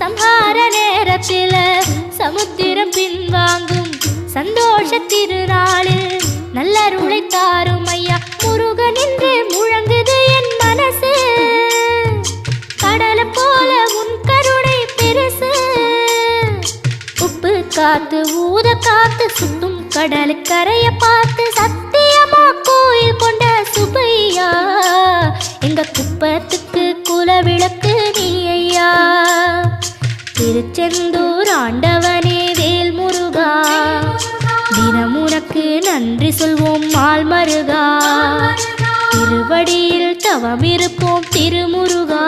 சம்ஹார நேரத்தில சமுத்திரம் பின்வாங்கும் சந்தோஷ திருநாளில் நல்லருளை தாரும் ஐயா முருகன் என்று முழங்குது என் மனசு கடலை போல உன் கருணை பெருசு உப்பு காத்து ஊத காத்து சுத்தும் கடலு கரைய பார்த்து சத்தியமா கோயில் கொண்ட சுபையா எங்க குப்பத்துக்கு குலவிளக்கு நீ ஐயா திருச்செந்தூர் ஆண்டவனே வேல் முருகா தினம் உனக்கு நன்றி சொல்வோம் மால் மருகா திருவடியில் தவம் இருப்போம் திருமுருகா